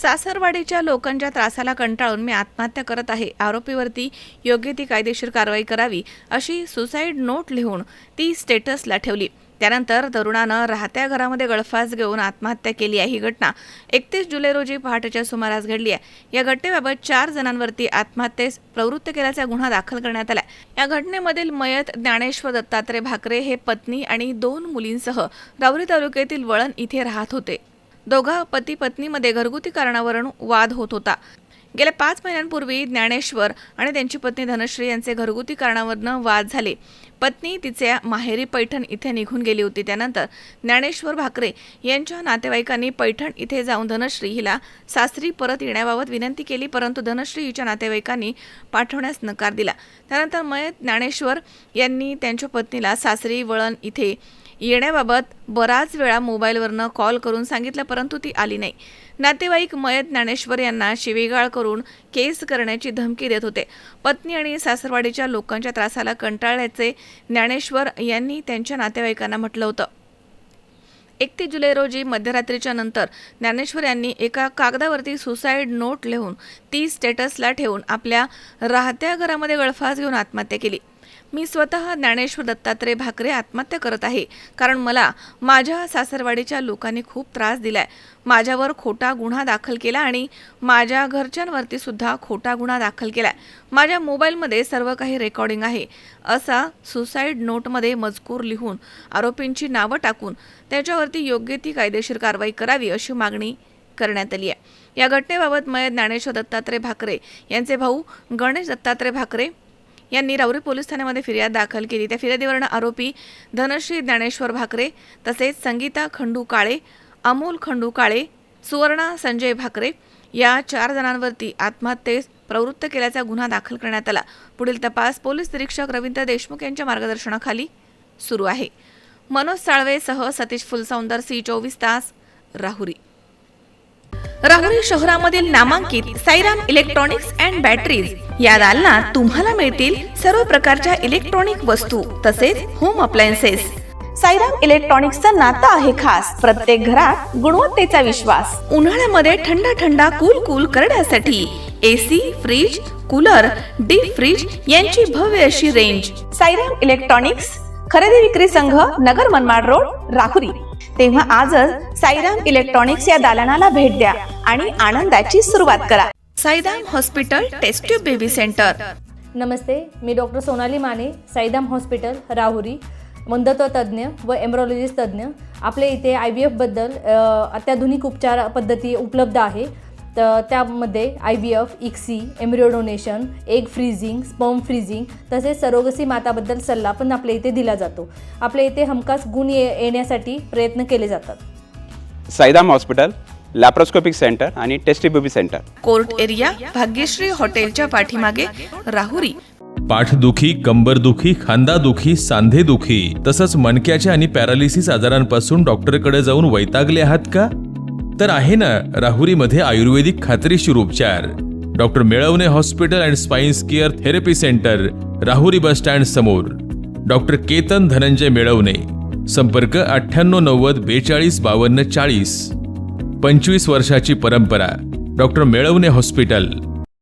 सासरवाडीच्या लोकांच्या त्रासाला कंटाळून मी आत्महत्या करत आहे. आरोपीवरती योग्य ती कायदेशीर कारवाई करावी अशी सुसाईड नोट लिहून ती स्टेटसला ठेवली. त्यानंतर तरुणानं राहत्या घरामध्ये गळफास घेऊन आत्महत्या केली आहे. ही घटना 31 जुलै रोजी पहाटेच्या सुमारास घडली आहे. या घटनेबाबत 4 जणांवरती आत्महत्येस प्रवृत्त केल्याचा गुन्हा दाखल करण्यात आला. या घटनेमधील मयत ज्ञानेश्वर दत्तात्रय भाकरे हे पत्नी आणि 2 मुलींसह राहुरी तालुक्यातील वळण इथे राहत होते. दोघा पती पत्नीमध्ये घरगुती कारणावरून वाद होत होता. गेल्या 5 महिन्यांपूर्वी ज्ञानेश्वर आणि त्यांची पत्नी धनश्री यांचे घरगुती कारणावरून वाद झाले. पत्नी तिच्या माहेरी पैठण इथे निघून गेली होती. त्यानंतर ज्ञानेश्वर भाकरे यांच्या नातेवाईकांनी पैठण इथे जाऊन धनश्री हिला सासरी परत येण्याबाबत विनंती केली, परंतु धनश्री हिच्या नातेवाईकांनी पाठवण्यास नकार दिला. त्यानंतर मयत ज्ञानेश्वर यांनी त्यांच्या पत्नीला सासरी वळण इथे येण्याबाबत बराच वेळा मोबाईलवरनं कॉल करून सांगितलं, परंतु ती आली नाही. नातेवाईक मयत ज्ञानेश्वर यांना शिवीगाळ करून केस करण्याची धमकी देत होते. पत्नी आणि सासरवाडीच्या लोकांच्या त्रासाला कंटाळल्याचे ज्ञानेश्वर यांनी त्यांच्या नातेवाईकांना म्हटलं होतं. 31 जुलै रोजी मध्यरात्रीच्या नंतर ज्ञानेश्वर यांनी एका कागदावरती सुसाईड नोट लिहून ती स्टेटसला ठेवून आपल्या राहत्या घरामध्ये गळफास घेऊन आत्महत्या केली. मी स्वतः ज्ञानेश्वर दत्तात्रय भाकरे आत्महत्या करत आहे, कारण मला माझ्या सासरवाडीच्या लोकांनी खूप त्रास दिलाय. माझ्यावर खोटा गुन्हा दाखल केला आणि माझ्या घरच्यांवरती सुद्धा खोटा गुन्हा दाखल केलाय. माझ्या मोबाईलमध्ये सर्व काही रेकॉर्डिंग आहे, असा सुसाईड नोटमध्ये मजकूर लिहून आरोपींची नावं टाकून त्याच्यावरती योग्य ती कायदेशीर कारवाई करावी अशी मागणी करण्यात आली आहे. या घटनेबाबत मयत ज्ञानेश्वर दत्तात्रय भाकरे यांचे भाऊ गणेश दत्तात्रय भाकरे यांनी राहुरी पोलीस ठाण्यामध्ये फिर्याद दाखल केली. त्या फिर्यादीवरून आरोपी धनश्री ज्ञानेश्वर भाकरे तसेच संगीता खंडू काळे, अमोल खंडू काळे, सुवर्णा संजय भाकरे या 4 जणांवरती आत्महत्येस प्रवृत्त केल्याचा गुन्हा दाखल करण्यात आला. पुढील तपास पोलीस निरीक्षक रवींद्र देशमुख यांच्या मार्गदर्शनाखाली सुरू आहे. मनोज साळवेसह सतीश फुलसौंदर, C24 तास, राहुरी. राहुरी शहरामधील नामांकित साईराम इलेक्ट्रॉनिक्स अँड बॅटरीज या दालनात तुम्हाला मिळतील सर्व प्रकारच्या इलेक्ट्रॉनिक वस्तू तसेच होम अप्लायन्सेस. साईराम इलेक्ट्रॉनिक्सचं नातं आहे खास. प्रत्येक घरात गुणवत्तेचा विश्वास. उन्हाळ्यामध्ये थंड कूल करण्यासाठी AC, fridge, cooler, deep freeze यांची भव्य अशी रेंज. साईराम इलेक्ट्रॉनिक्स, खरेदी विक्री संघ, नगर मनमाड रोड, राहुरी. तेव्हा आजच साईराम इलेक्ट्रॉनिक्स या दालनाला भेट द्या आणि आनंदाची सुरुवात करा. Sairam hospital test tube baby centre. नमस्ते, मी डॉक्टर सोनाली माने, साईराम हॉस्पिटल राहुरी, वंध्यत्व तज्ज्ञ व एम्ब्रॉलॉजिस्ट तज्ज्ञ. आपल्या इथे IVF बद्दल अत्याधुनिक उपचार पद्धती उपलब्ध आहे. तर त्यामध्ये IVF, ICSI, embryo donation, egg freezing, sperm freezing तसेच सरोगसी माताबद्दल सल्ला पण आपल्या इथे दिला जातो. आपल्या इथे हमखास गुण येण्यासाठी प्रयत्न केले जातात. साईराम हॉस्पिटल, लॅप्रोस्कोपिक सेंटर आणि test baby centre, court area, Bhagyashree हॉटेलच्या पाठीमागे, राहुरी. पाठदुखी, कंबरदुखी, खांदादुखी, सांधेदुखी तसंच मणक्याच्या आणि पॅरालिसिस आजारांपासून डॉक्टरकडे जाऊन वैतागले आहात का? तर आहे ना राहुरीमध्ये आयुर्वेदिक खात्रीशीर उपचार. Doctor Melavane hospital and spines care therapy centre, Rahuri bus stand समोर. डॉक्टर केतन धनंजय मेळवणे. संपर्क 9890 42 52 40. 25 वर्षाची परंपरा. Doctor Melavane hospital.